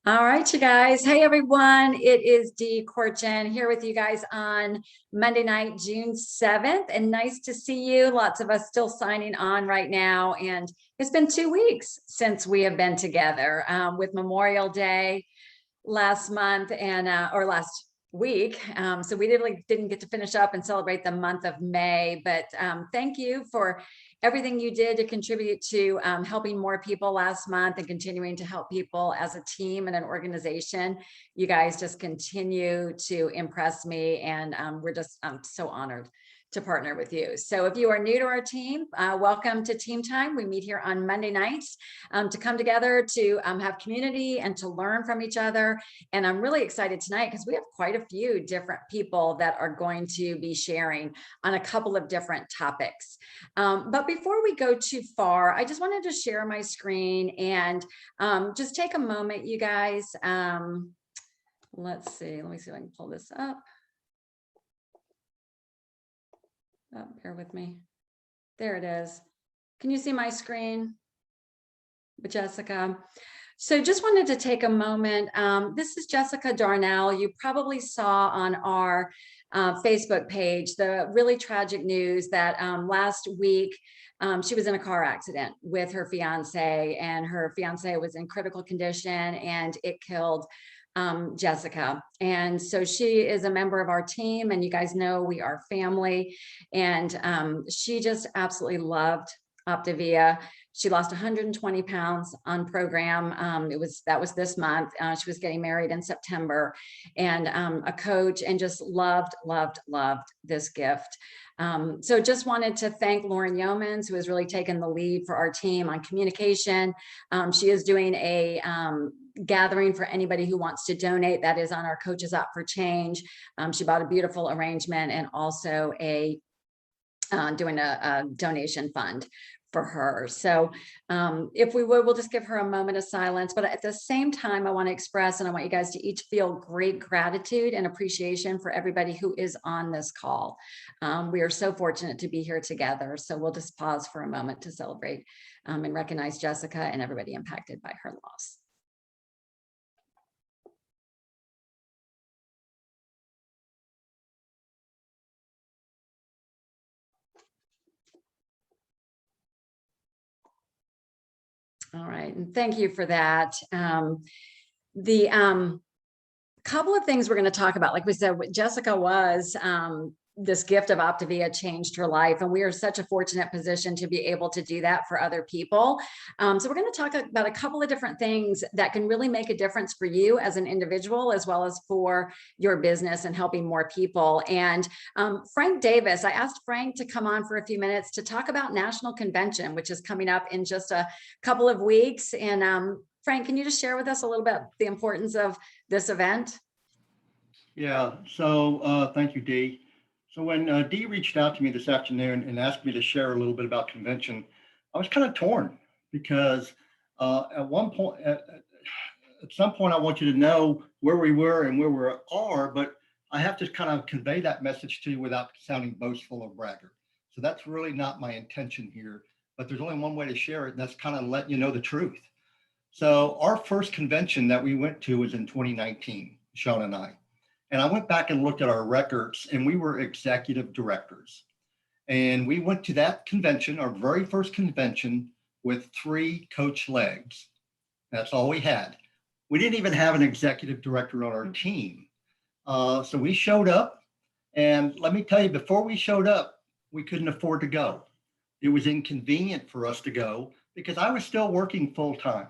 All right, you guys. Hey, everyone. It is Dee Corchin here with you guys on Monday night, June 7th. And nice to see you. Lots of us still signing on right now. And it's been 2 weeks since we have been together with Memorial Day last month or last week. So we really didn't get to finish up and celebrate the month of May, but thank you for everything you did to contribute to helping more people last month and continuing to help people as a team and an organization. You guys just continue to impress me, and I'm so honored to partner with you. So if you are new to our team, welcome to Team Time. We meet here on Monday nights to come together to have community and to learn from each other. And I'm really excited tonight because we have quite a few different people that are going to be sharing on a couple of different topics. But before we go too far, I just wanted to share my screen and just take a moment, you guys. Let's see, let me see if I can pull this up. Oh, bear with me. There it is. Can you see my screen, Jessica? So just wanted to take a moment. This is Jessica Darnell. You probably saw on our Facebook page the really tragic news that last week she was in a car accident with her fiance, and her fiance was in critical condition, and it killed Jessica. And so she is a member of our team, and you guys know we are family. And she just absolutely loved Optavia. She lost 120 pounds on program. That was this month. She was getting married in September, and a coach, and just loved this gift. So just wanted to thank Lauren Yeomans, who has really taken the lead for our team on communication. She is doing a gathering for anybody who wants to donate. That is on our Coaches Up for Change. She bought a beautiful arrangement, and also doing a donation fund for her. So if we would, we'll just give her a moment of silence. But at the same time, I want to express, and I want you guys to each feel great gratitude and appreciation for everybody who is on this call. We are so fortunate to be here together. So we'll just pause for a moment to celebrate and recognize Jessica and everybody impacted by her loss. All right, and thank you for that. The couple of things we're going to talk about, like we said, Jessica was this gift of Optavia changed her life, and we are such a fortunate position to be able to do that for other people. So we're going to talk about a couple of different things that can really make a difference for you as an individual, as well as for your business and helping more people. And Frank Davis, I asked Frank to come on for a few minutes to talk about National Convention, which is coming up in just a couple of weeks. And Frank, can you just share with us a little bit the importance of this event? Yeah, so thank you, Dee. So when Dee reached out to me this afternoon and asked me to share a little bit about convention, I was kind of torn because at some point, I want you to know where we were and where we are, but I have to kind of convey that message to you without sounding boastful or braggart. So that's really not my intention here, but there's only one way to share it, and that's kind of letting you know the truth. So our first convention that we went to was in 2019, Sean and I. And I went back and looked at our records, and we were executive directors. And we went to that convention, our very first convention, with 3 coach legs. That's all we had. We didn't even have an executive director on our team. So we showed up, and let me tell you, before we showed up, we couldn't afford to go. It was inconvenient for us to go because I was still working full time.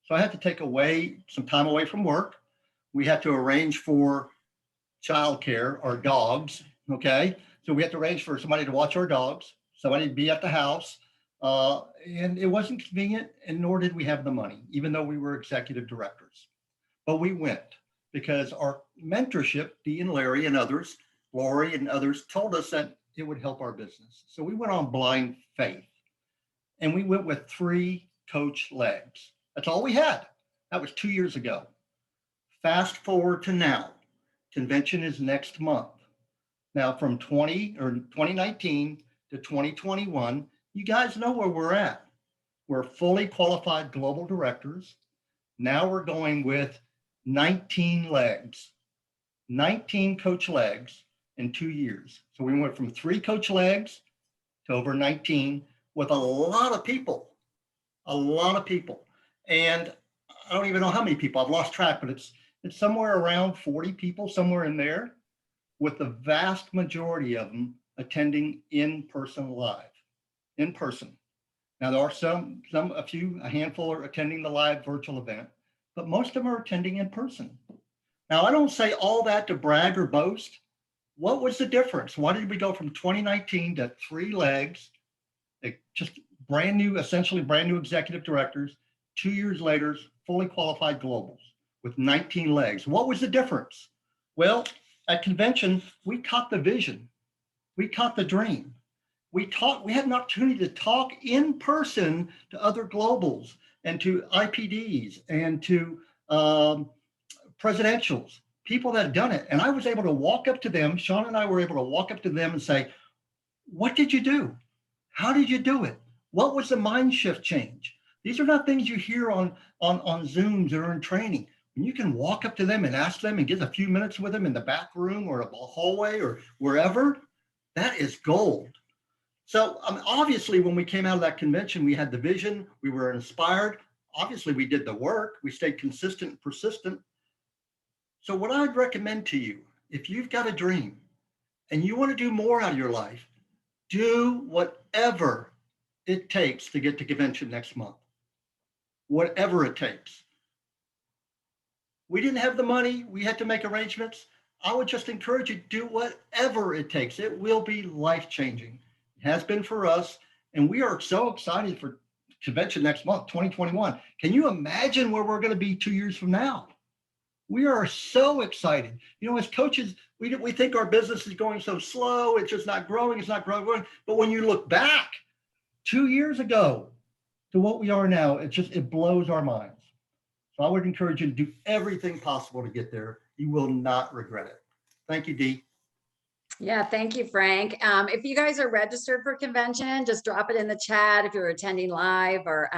So I had to take some time away from work. We had to arrange for childcare, our dogs. Okay. So we had to arrange for somebody to watch our dogs, somebody to be at the house. And it wasn't convenient, and nor did we have the money, even though we were executive directors. But we went because our mentorship, Dee and Larry and others, Lori and others, told us that it would help our business. So we went on blind faith, and we went with 3 coach legs. That's all we had. That was 2 years ago. Fast forward to now. Convention is next month. Now from 2019 to 2021, you guys know where we're at. We're fully qualified global directors. Now we're going with 19 legs, 19 coach legs in 2 years. So we went from 3 coach legs to over 19 with a lot of people, a lot of people. And I don't even know how many people, I've lost track, but it's somewhere around 40 people, somewhere in there, with the vast majority of them attending in person live, in person. Now there are a handful are attending the live virtual event, but most of them are attending in person. Now I don't say all that to brag or boast. What was the difference? Why did we go from 2019 to 3 legs, just brand new, essentially brand new executive directors, 2 years later, fully qualified globals with 19 legs? What was the difference? Well, at convention, we caught the vision. We caught the dream. We had an opportunity to talk in person to other globals and to IPDs and to presidentials, people that had done it. And I was able to walk up to them. Sean and I were able to walk up to them and say, what did you do? How did you do it? What was the mind shift change? These are not things you hear on Zooms or in training. When you can walk up to them and ask them and get a few minutes with them in the back room or a hallway or wherever, that is gold. So obviously, when we came out of that convention, we had the vision, we were inspired. Obviously, we did the work, we stayed consistent and persistent. So what I'd recommend to you, if you've got a dream and you want to do more out of your life, do whatever it takes to get to convention next month. Whatever it takes. We didn't have the money, we had to make arrangements. I would just encourage you to do whatever it takes. It will be life-changing. It has been for us, and we are so excited for convention next month, 2021. Can you imagine where we're going to be 2 years from now? We are so excited. You know, as coaches, we think our business is going so slow, it's just not growing, it's not growing. But when you look back 2 years ago to what we are now, it blows our minds. So I would encourage you to do everything possible to get there. You will not regret it. Thank you, Dee. Yeah, thank you, Frank. If you guys are registered for convention, just drop it in the chat if you're attending live or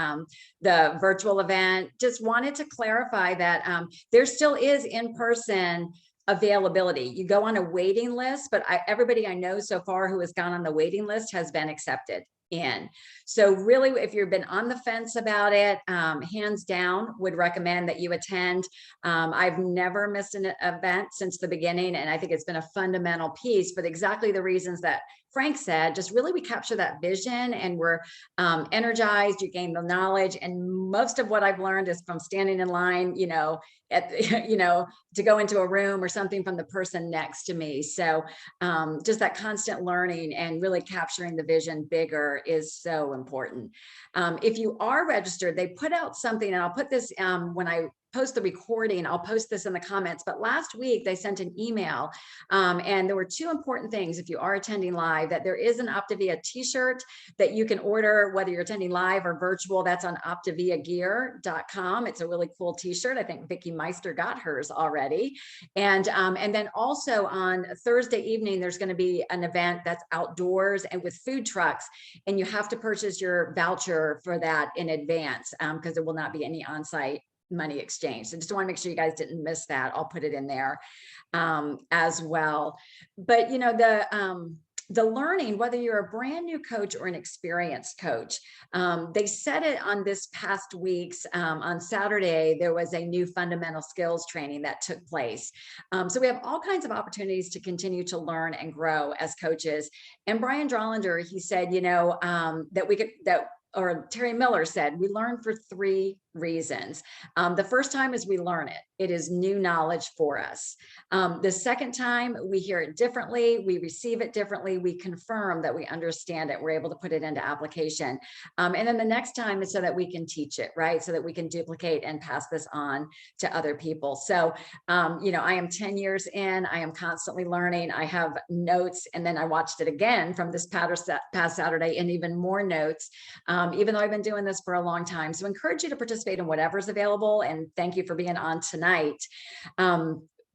the virtual event. Just wanted to clarify that there still is in-person availability. You go on a waiting list, but everybody I know so far who has gone on the waiting list has been accepted in. So really, if you've been on the fence about it, hands down, would recommend that you attend. I've never missed an event since the beginning, and I think it's been a fundamental piece for exactly the reasons that Frank said. Just really, we capture that vision and we're energized, you gain the knowledge. And most of what I've learned is from standing in line, to go into a room or something from the person next to me. So just that constant learning and really capturing the vision bigger is so important. If you are registered, they put out something, and I'll put this when I post the recording, I'll post this in the comments, but last week they sent an email and there were 2 important things if you are attending live, that there is an Optavia t-shirt that you can order whether you're attending live or virtual. That's on optaviagear.com. It's a really cool t-shirt. I think Vicki Meister got hers already. And then also on Thursday evening, there's going to be an event that's outdoors and with food trucks, and you have to purchase your voucher for that in advance because there will not be any on-site money exchange. So just want to make sure you guys didn't miss that. I'll put it in there as well. But the learning, whether you're a brand new coach or an experienced coach, they said it on this past week's, on Saturday, there was a new fundamental skills training that took place. So we have all kinds of opportunities to continue to learn and grow as coaches. And Brian Drollinger, he said, or Terry Miller said, we learn for 3 reasons. The first time is we learn it. It is new knowledge for us. The second time, we hear it differently, we receive it differently, we confirm that we understand it, we're able to put it into application. And then the next time is so that we can teach it, right? So that we can duplicate and pass this on to other people. So, I am 10 years in, I am constantly learning. I have notes, and then I watched it again from this past Saturday and even more notes, even though I've been doing this for a long time. So I encourage you to participate in whatever's available. And thank you for being on tonight.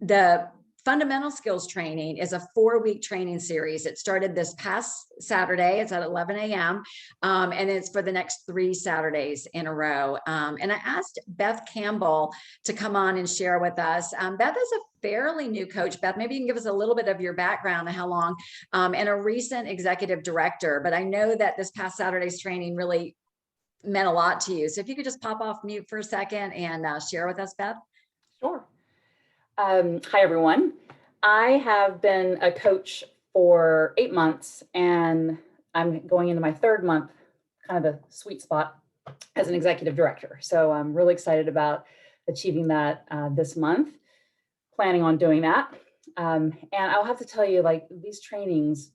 The Fundamental skills training is a 4-week training series. It started this past Saturday. It's at 11 a.m. And it's for the next 3 Saturdays in a row. And I asked Beth Campbell to come on and share with us. Beth is a fairly new coach. Beth, maybe you can give us a little bit of your background and how long, and a recent executive director. But I know that this past Saturday's training really meant a lot to you. So if you could just pop off mute for a second and share with us, Beth. Sure. Hi, everyone. I have been a coach for 8 months, and I'm going into my 3rd month, kind of the sweet spot as an executive director. So I'm really excited about achieving that this month, planning on doing that. And I'll have to tell you, like, these trainings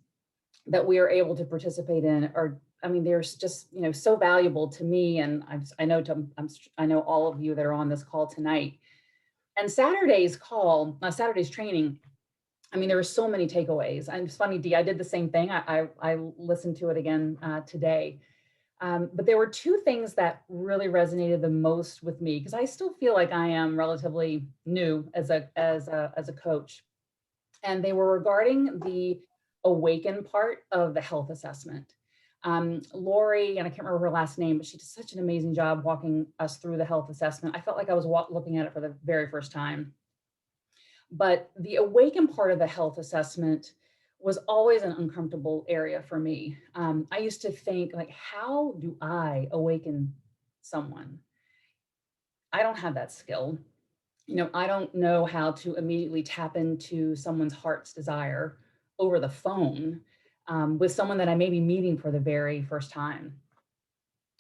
that we are able to participate in are, I mean, they're just, so valuable to me. And I know all of you that are on this call tonight. And Saturday's training, I mean, there were so many takeaways. And it's funny, Dee, I did the same thing. I listened to it again today. But there were 2 things that really resonated the most with me, because I still feel like I am relatively new as a coach. And they were regarding the awaken part of the health assessment. Lori, and I can't remember her last name, but she did such an amazing job walking us through the health assessment. I felt like I was looking at it for the very first time. But the awaken part of the health assessment was always an uncomfortable area for me. I used to think, like, how do I awaken someone? I don't have that skill. I don't know how to immediately tap into someone's heart's desire over the phone with someone that I may be meeting for the very first time.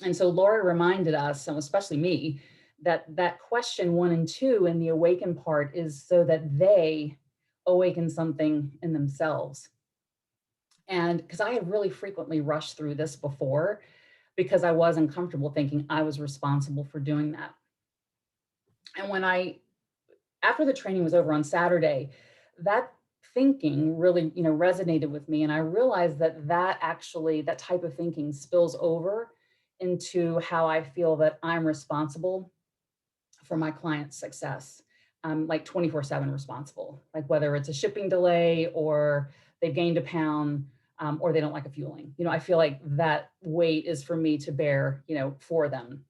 And so Laura reminded us, and especially me, that question 1 and 2 in the awaken part is so that they awaken something in themselves. And because I had really frequently rushed through this before, because I was uncomfortable thinking I was responsible for doing that. And after the training was over on Saturday, that thinking really, resonated with me. And I realized that type of thinking spills over into how I feel that I'm responsible for my client's success. Like 24/7 responsible, like whether it's a shipping delay or they've gained a pound, or they don't like a fueling. I feel like that weight is for me to bear, for them,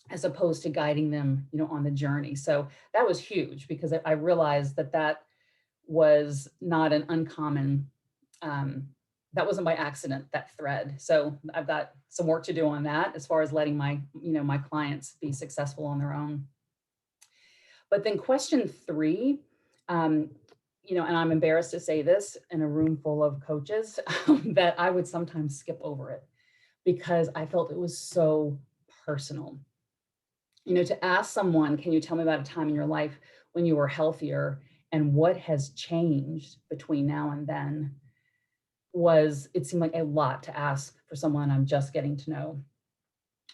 as opposed to guiding them, on the journey. So that was huge, because I realized that was not an uncommon, that wasn't by accident, that thread. So I've got some work to do on that, as far as letting my clients be successful on their own. But then question 3, and I'm embarrassed to say this in a room full of coaches, that I would sometimes skip over it because I felt it was so personal. To ask someone, can you tell me about a time in your life when you were healthier and what has changed between now and then, it seemed like a lot to ask for someone I'm just getting to know.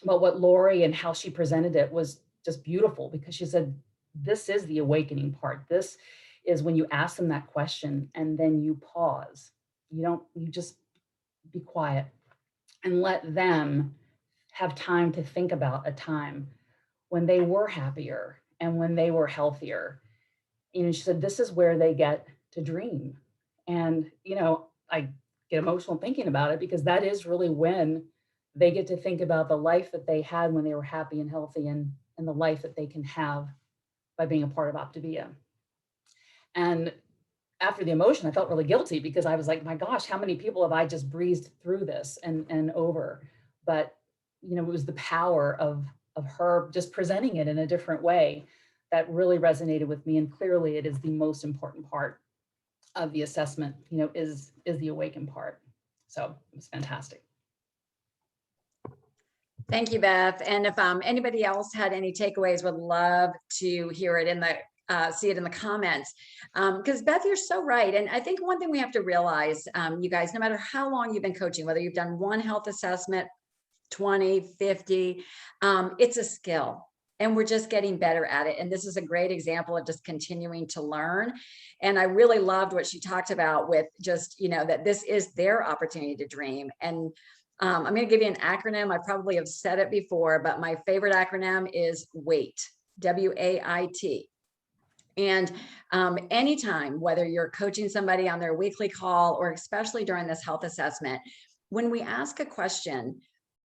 But what Lori and how she presented it was just beautiful, because she said, this is the awakening part. This is when you ask them that question and then you pause. You just be quiet and let them have time to think about a time when they were happier and when they were healthier. She said, this is where they get to dream. And, I get emotional thinking about it, because that is really when they get to think about the life that they had when they were happy and healthy, and the life that they can have by being a part of Optavia. And after the emotion, I felt really guilty, because I was like, my gosh, how many people have I just breezed through this and over? But, it was the power of her just presenting it in a different way that really resonated with me. And clearly it is the most important part of the assessment, is the awaken part. So it was fantastic. Thank you, Beth. And if anybody else had any takeaways, would love to hear it see it in the comments. Because Beth, you're so right. And I think one thing we have to realize, you guys, no matter how long you've been coaching, whether you've done one health assessment, 20, 50, it's a skill. And we're just getting better at it. And this is a great example of just continuing to learn. And I really loved what she talked about with just, that this is their opportunity to dream. And I'm going to give you an acronym. I probably have said it before, but my favorite acronym is WAIT, WAIT. And anytime, whether you're coaching somebody on their weekly call or especially during this health assessment, when we ask a question,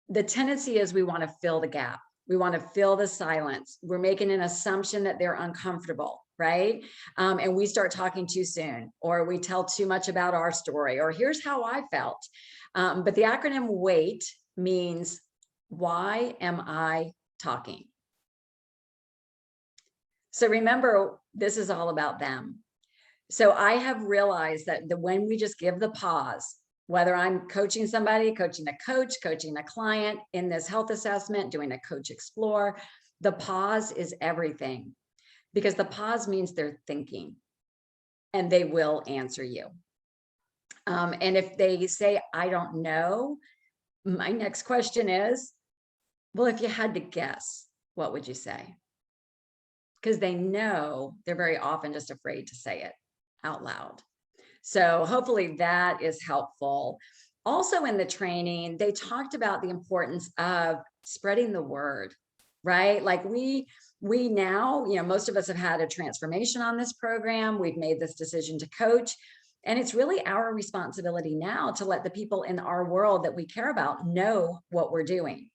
the tendency is we want to fill the gap. We want to fill the silence. We're making an assumption that they're uncomfortable, right? And we start talking too soon, or we tell too much about our story, or here's how I felt. But the acronym WAIT means, why am I talking? So remember, this is all about them. So I have realized that when we just give the pause, whether I'm coaching somebody, coaching a coach, coaching a client in this health assessment, doing a coach explore, the pause is everything, because the pause means they're thinking and they will answer you. And if they say, I don't know, my next question is, well, if you had to guess, what would you say? Because they know, they're very often just afraid to say it out loud. So hopefully that is helpful. Also in the training, they talked about the importance of spreading the word, right? Like we now, most of us have had a transformation on this program. We've made this decision to coach. And it's really our responsibility now to let the people in our world that we care about know what we're doing.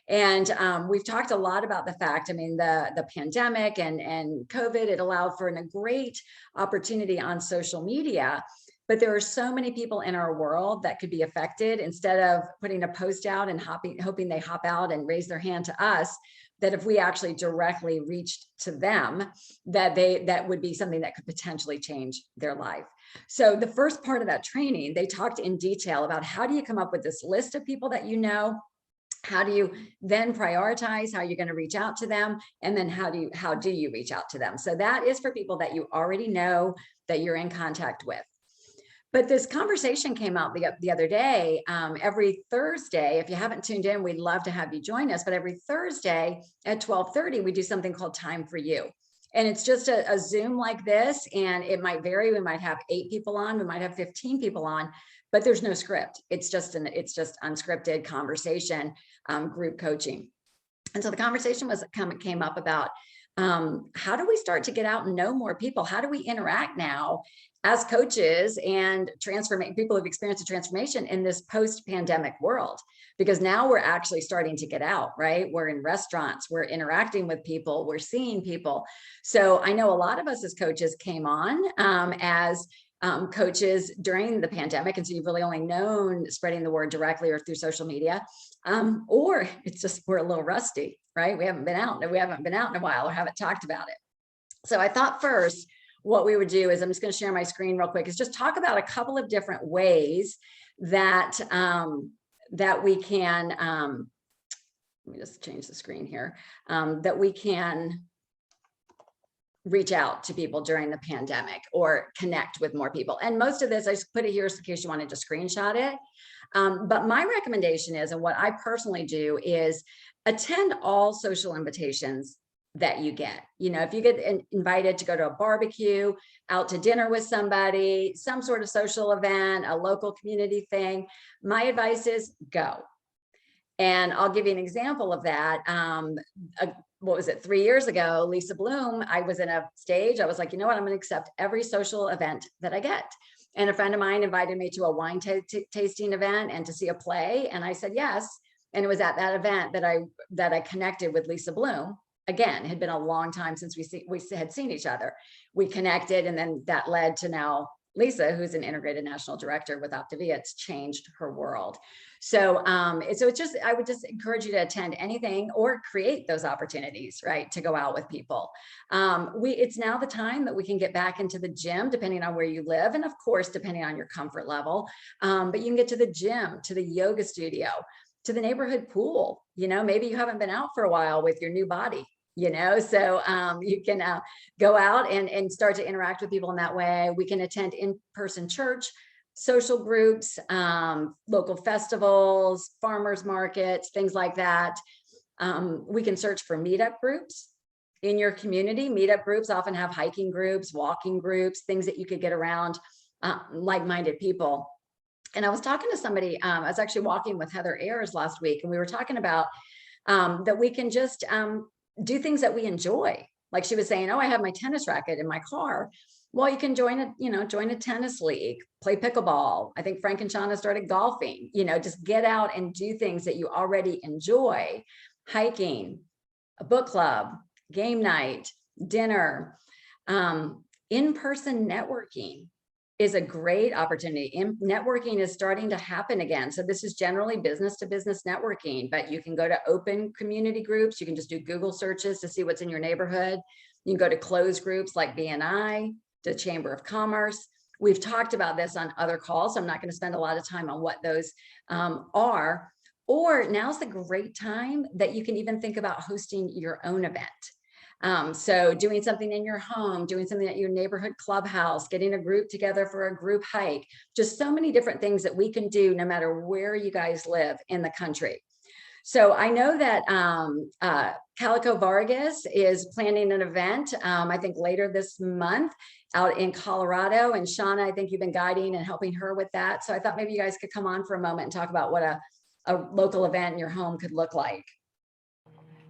And we've talked a lot about the fact, the pandemic and COVID, it allowed for a great opportunity on social media, but there are so many people in our world that could be affected. Instead of putting a post out and hoping they hop out and raise their hand to us, that if we actually directly reached to them, that would be something that could potentially change their life. So the first part of that training, they talked in detail about how do you come up with this list of people that you know. How do you then prioritize how you're going to reach out to them? And then how do you reach out to them? So that is for people that you already know, that you're in contact with. But this conversation came out the other day. Every Thursday, if you haven't tuned in, we'd love to have you join us. But every Thursday at 12:30, we do something called Time for You. And it's just a Zoom like this, and it might vary. We might have 8 people on, we might have 15 people on, but there's no script. It's just unscripted conversation, group coaching. And so the conversation came up about how do we start to get out and know more people? How do we interact now as coaches and people who've experienced a transformation in this post-pandemic world? Because now we're actually starting to get out, right? We're in restaurants, we're interacting with people, we're seeing people. So I know a lot of us as coaches came on as coaches during the pandemic. And so you've really only known spreading the word directly or through social media, or it's just, we're a little rusty, right? We haven't been out in a while or haven't talked about it. So I thought first, what we would do is, I'm just going to share my screen real quick, is just talk about a couple of different ways that, that we can, let me just change the screen here, that we can reach out to people during the pandemic or connect with more people. And most of this, I just put it here in case you wanted to screenshot it. But my recommendation is, and what I personally do, is attend all social invitations that you get. If you get invited to go to a barbecue, out to dinner with somebody, some sort of social event, a local community thing, my advice is go. And I'll give you an example of that. What was it, 3 years ago, Lisa Bloom, I was in a stage, I was like, you know what, I'm going to accept every social event that I get. And a friend of mine invited me to a wine tasting event and to see a play. And I said, yes. And it was at that event that I connected with Lisa Bloom. Again, it had been a long time since we had seen each other. We connected, and then that led to now Lisa, who's an integrated national director with Optavia. It's changed her world. So, it's just, I would just encourage you to attend anything or create those opportunities, right, to go out with people. It's now the time that we can get back into the gym, depending on where you live, and of course, depending on your comfort level. But you can get to the gym, to the yoga studio, to the neighborhood pool. Maybe you haven't been out for a while with your new body. So you can go out and start to interact with people in that way. We can attend in-person church, social groups, local festivals, farmers markets, things like that. We can search for meetup groups in your community. Meetup groups often have hiking groups, walking groups, things that you could get around like-minded people. And I was talking to somebody, I was actually walking with Heather Ayers last week, and we were talking about that we can just do things that we enjoy. Like she was saying, oh, I have my tennis racket in my car. Well, you can join join a tennis league, play pickleball. I think Frank and Shauna started golfing, just get out and do things that you already enjoy, hiking, a book club, game night, dinner, in-person networking is a great opportunity. Networking is starting to happen again. So this is generally business to business networking, but you can go to open community groups. You can just do Google searches to see what's in your neighborhood. You can go to closed groups like BNI, the Chamber of Commerce. We've talked about this on other calls, so I'm not going to spend a lot of time on what those are. Or now's the great time that you can even think about hosting your own event. So doing something in your home, doing something at your neighborhood clubhouse, getting a group together for a group hike, just so many different things that we can do no matter where you guys live in the country. So I know that Calico Vargas is planning an event, I think later this month out in Colorado. And Shauna, I think you've been guiding and helping her with that. So I thought maybe you guys could come on for a moment and talk about what a local event in your home could look like.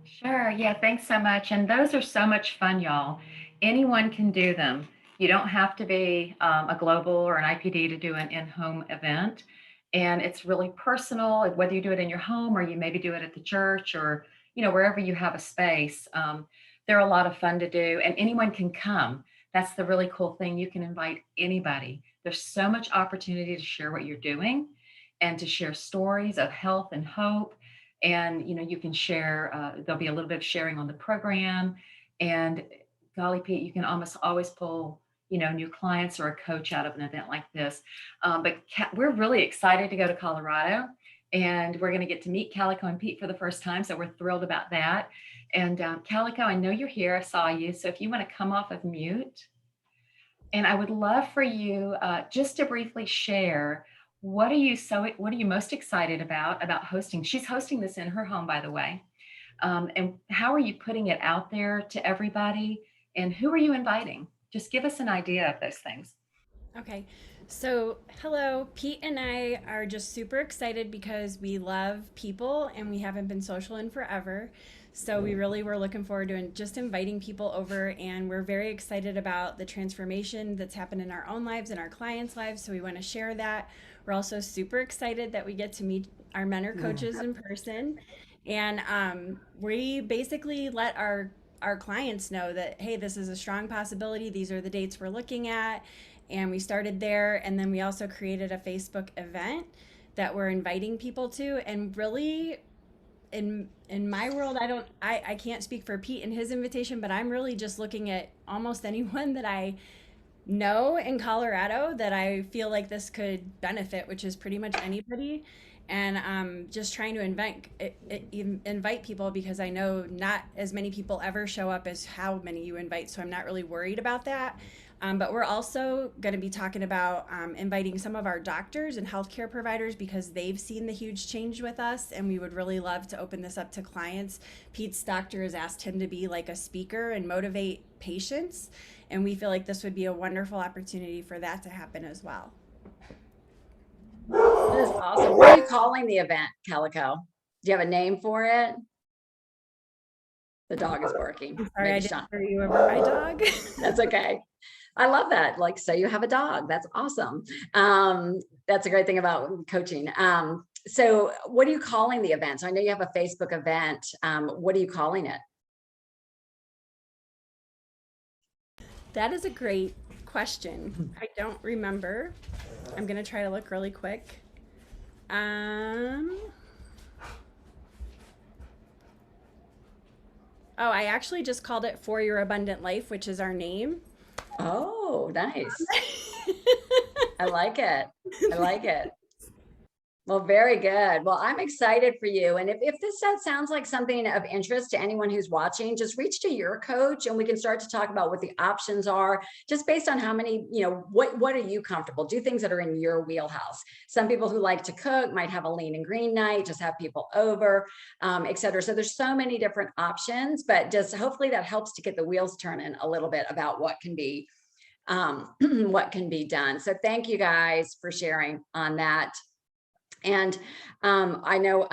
Sure. Yeah. Thanks so much. And those are so much fun, y'all. Anyone can do them. You don't have to be a global or an IPD to do an in-home event. And it's really personal, whether you do it in your home or you maybe do it at the church or, wherever you have a space. They're a lot of fun to do and anyone can come. That's the really cool thing. You can invite anybody. There's so much opportunity to share what you're doing and to share stories of health and hope. And you can share, there'll be a little bit of sharing on the program, and golly Pete, you can almost always pull new clients or a coach out of an event like this. But we're really excited to go to Colorado, and we're going to get to meet Calico and Pete for the first time, so we're thrilled about that. And Calico, I know you're here, I saw you, so if you want to come off of mute, and I would love for you just to briefly share what are you most excited about hosting? She's hosting this in her home, by the way. And how are you putting it out there to everybody? And who are you inviting? Just give us an idea of those things. Okay. So, hello, Pete and I are just super excited because we love people and we haven't been social in forever. So we really were looking forward to just inviting people over, and we're very excited about the transformation that's happened in our own lives and our clients' lives. So we want to share that. We're also super excited that we get to meet our mentor coaches in person. And we basically let our clients know that, hey, this is a strong possibility. These are the dates we're looking at. And we started there. And then we also created a Facebook event that we're inviting people to. And really, in my world, I can't speak for Pete and his invitation, but I'm really just looking at almost anyone that I know in Colorado that I feel like this could benefit, which is pretty much anybody. And just trying to invite people, because I know not as many people ever show up as how many you invite. So I'm not really worried about that. But we're also going to be talking about inviting some of our doctors and healthcare providers, because they've seen the huge change with us, and we would really love to open this up to clients. Pete's doctor has asked him to be like a speaker and motivate patients, and we feel like this would be a wonderful opportunity for that to happen as well. That is awesome. What are you calling the event, Calico? Do you have a name for it? The dog is barking. I'm sorry, I didn't hear you over my dog. That's okay. I love that. Like, say you have a dog. That's awesome. That's a great thing about coaching. So what are you calling the event? So I know you have a Facebook event. What are you calling it? That is a great question. I don't remember. I'm going to try to look really quick. Oh, I actually just called it For Your Abundant Life, which is our name. Oh, nice. I like it. I like it. Well, very good. Well, I'm excited for you. And if this sounds like something of interest to anyone who's watching, just reach to your coach and we can start to talk about what the options are, just based on how many, what are you comfortable? Do things that are in your wheelhouse. Some people who like to cook might have a lean and green night, just have people over, et cetera. So there's so many different options, but just hopefully that helps to get the wheels turning a little bit about what can be done. So thank you guys for sharing on that. And I know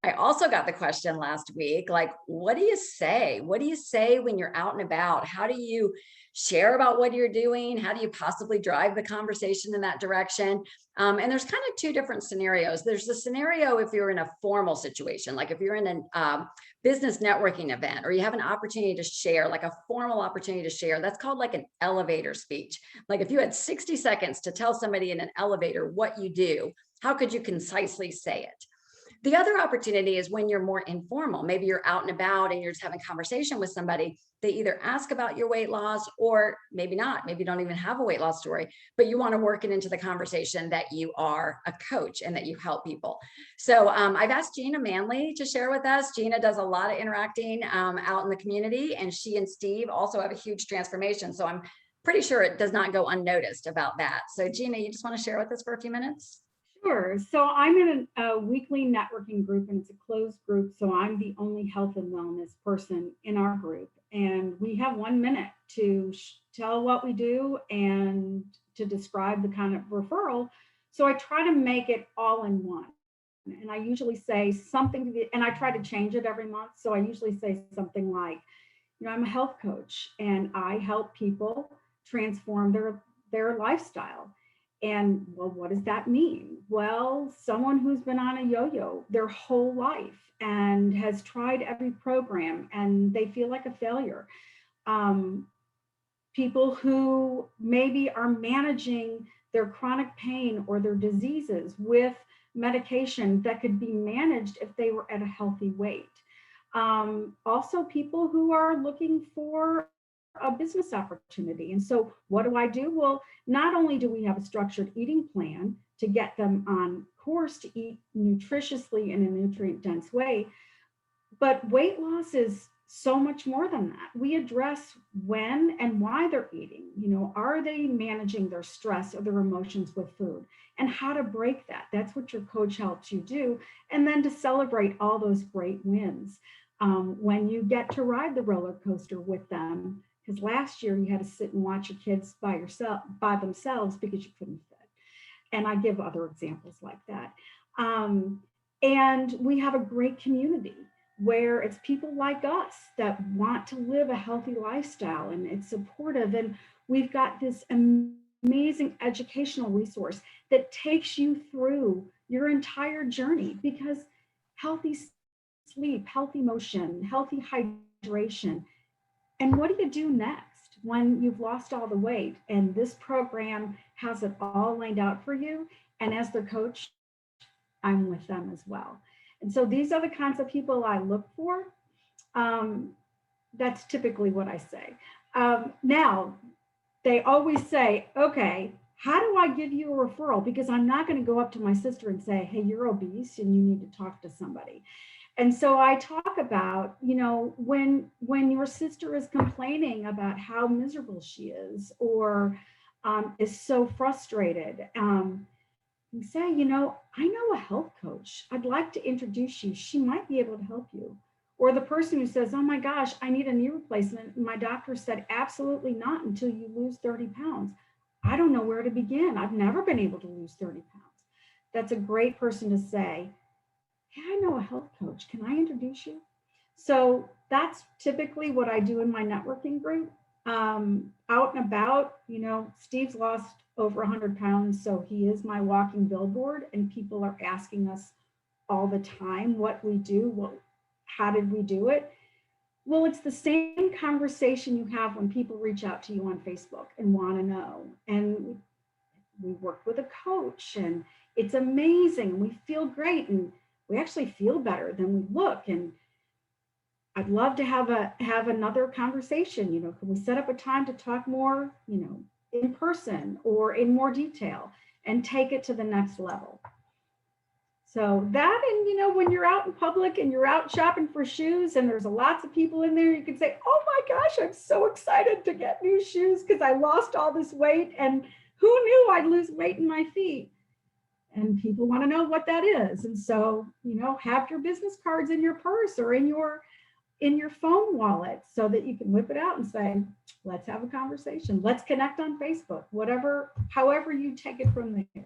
I also got the question last week, like, what do you say? What do you say when you're out and about? How do you share about what you're doing? How do you possibly drive the conversation in that direction? And there's kind of two different scenarios. There's the scenario if you're in a formal situation, like if you're in a business networking event, or you have an opportunity to share, like a formal opportunity to share. That's called like an elevator speech. Like if you had 60 seconds to tell somebody in an elevator what you do, how could you concisely say it? The other opportunity is when you're more informal. Maybe you're out and about and you're just having conversation with somebody. They either ask about your weight loss or maybe not. Maybe you don't even have a weight loss story, but you want to work it into the conversation that you are a coach and that you help people. So I've asked Gina Manley to share with us. Gina does a lot of interacting out in the community, and she and Steve also have a huge transformation. So I'm pretty sure it does not go unnoticed about that. So Gina, you just want to share with us for a few minutes? Sure. So I'm in a weekly networking group, and it's a closed group. So I'm the only health and wellness person in our group. And we have 1 minute to tell what we do and to describe the kind of referral. So I try to make it all in one. And I usually say something, and I try to change it every month. So I usually say something like, I'm a health coach and I help people transform their lifestyle. And well, what does that mean? Well, someone who's been on a yo-yo their whole life and has tried every program and they feel like a failure. People who maybe are managing their chronic pain or their diseases with medication that could be managed if they were at a healthy weight. Also, people who are looking for a business opportunity. And so what do? Well, not only do we have a structured eating plan to get them on course to eat nutritiously in a nutrient dense way, but weight loss is so much more than that. We address when and why they're eating. Are they managing their stress or their emotions with food, and how to break that? That's what your coach helps you do. And then to celebrate all those great wins. When you get to ride the roller coaster with them, because last year you had to sit and watch your kids by themselves because you couldn't fit. And I give other examples like that. And we have a great community where it's people like us that want to live a healthy lifestyle, and it's supportive. And we've got this amazing educational resource that takes you through your entire journey, because healthy sleep, healthy motion, healthy hydration. And what do you do next when you've lost all the weight? And this program has it all laid out for you. And as their coach, I'm with them as well. And so these are the kinds of people I look for. That's typically what I say. Now, they always say, okay, how do I give you a referral? Because I'm not going to go up to my sister and say, hey, you're obese and you need to talk to somebody. And so I talk about, when your sister is complaining about how miserable she is, or is so frustrated, you say, I know a health coach. I'd like to introduce you. She might be able to help you. Or the person who says, oh my gosh, I need a knee replacement. My doctor said, absolutely not until you lose 30 pounds. I don't know where to begin. I've never been able to lose 30 pounds. That's a great person to say, hey, I know a health coach. Can I introduce you? So that's typically what I do in my networking group. Out and about, Steve's lost over 100 pounds. So he is my walking billboard, and people are asking us all the time what we do. How did we do it? Well, it's the same conversation you have when people reach out to you on Facebook and want to know. And we work with a coach, and it's amazing. We feel great, and we actually feel better than we look. And I'd love to have another conversation. Can we set up a time to talk more, in person or in more detail, and take it to the next level? So that, and when you're out in public and you're out shopping for shoes and there's lots of people in there, you can say, oh my gosh, I'm so excited to get new shoes because I lost all this weight, and who knew I'd lose weight in my feet? And people want to know what that is. And so, have your business cards in your purse or in your phone wallet so that you can whip it out and say, let's have a conversation. Let's connect on Facebook, however you take it from there.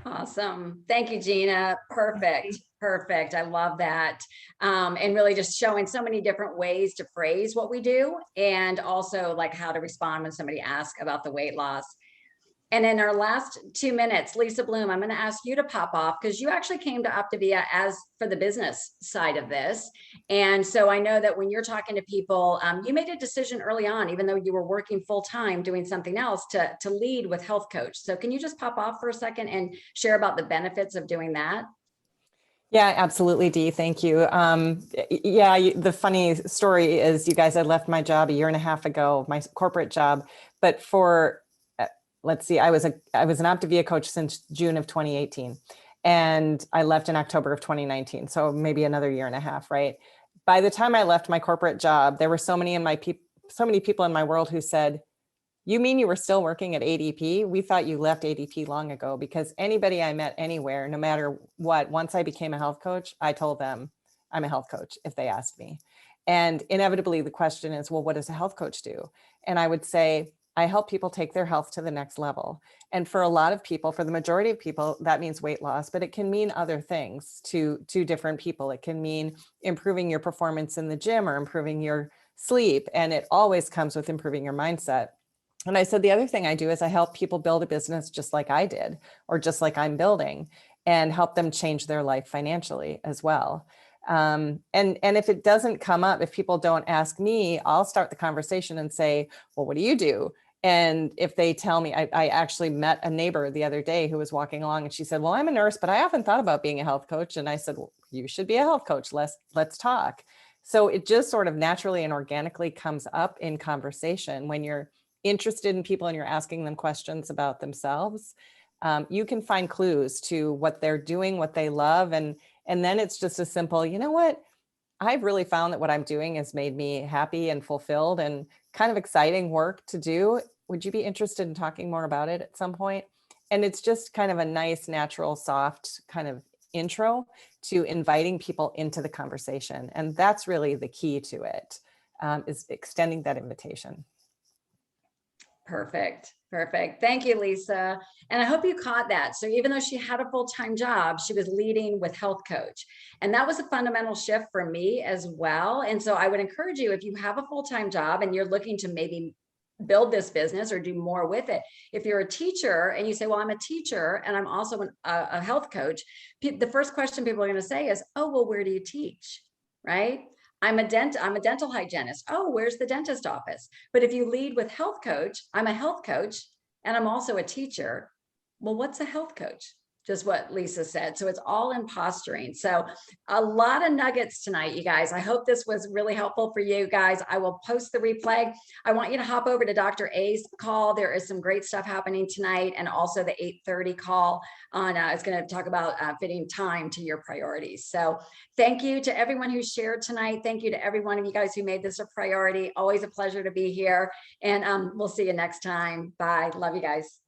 Awesome. Thank you, Gina. Perfect. Perfect. I love that. And really just showing so many different ways to phrase what we do, and also like how to respond when somebody asks about the weight loss. And in our last 2 minutes, Lisa Bloom, I'm going to ask you to pop off because you actually came to Optavia as for the business side of this. And so I know that when you're talking to people, you made a decision early on, even though you were working full time doing something else, to lead with Health Coach. So can you just pop off for a second and share about the benefits of doing that? Yeah, absolutely, Dee. Thank you. The funny story is you guys had left my job a year and a half ago, my corporate job, but for let's see, I was an Optavia coach since June of 2018, and I left in October of 2019. So maybe another year and a half, right? By the time I left my corporate job, there were so many people in my world who said, "You mean you were still working at ADP? We thought you left ADP long ago." Because anybody I met anywhere, no matter what, once I became a health coach, I told them I'm a health coach if they asked me. And inevitably the question is, well, what does a health coach do? And I would say, I help people take their health to the next level. And for a lot of people, for the majority of people, that means weight loss, but it can mean other things to different people. It can mean improving your performance in the gym or improving your sleep. And it always comes with improving your mindset. And I said, the other thing I do is I help people build a business just like I did, or just like I'm building, and help them change their life financially as well. And if it doesn't come up, if people don't ask me, I'll start the conversation and say, well, what do you do? And if they tell me, I actually met a neighbor the other day who was walking along and she said, well, I'm a nurse, but I often thought about being a health coach. And I said, well, you should be a health coach. Let's talk. So it just sort of naturally and organically comes up in conversation when you're interested in people and you're asking them questions about themselves. You can find clues to what they're doing, what they love. And then it's just a simple, you know what? I've really found that what I'm doing has made me happy and fulfilled and kind of exciting work to do. Would you be interested in talking more about it at some point? And it's just kind of a nice, natural, soft kind of intro to inviting people into the conversation. And that's really the key to it, is extending that invitation. Perfect. Perfect. Thank you, Lisa. And I hope you caught that. So even though she had a full-time job, she was leading with Health Coach. And that was a fundamental shift for me as well. And so I would encourage you, if you have a full-time job and you're looking to maybe build this business or do more with it. If you're a teacher and you say, well, I'm a teacher and I'm also a health coach, the first question people are going to say is, oh, well, where do you teach? Right? I'm a dental hygienist. Oh, where's the dentist office? But if you lead with health coach, I'm a health coach and I'm also a teacher. Well, what's a health coach? Just what Lisa said. So it's all in posturing. So a lot of nuggets tonight, you guys. I hope this was really helpful for you guys. I will post the replay. I want you to hop over to Dr. A's call. There is some great stuff happening tonight, and also the 8:30 call on it's going to talk about fitting time to your priorities. So thank you to everyone who shared tonight. Thank you to every one of you guys who made this a priority. Always a pleasure to be here, and we'll see you next time. Bye. Love you guys.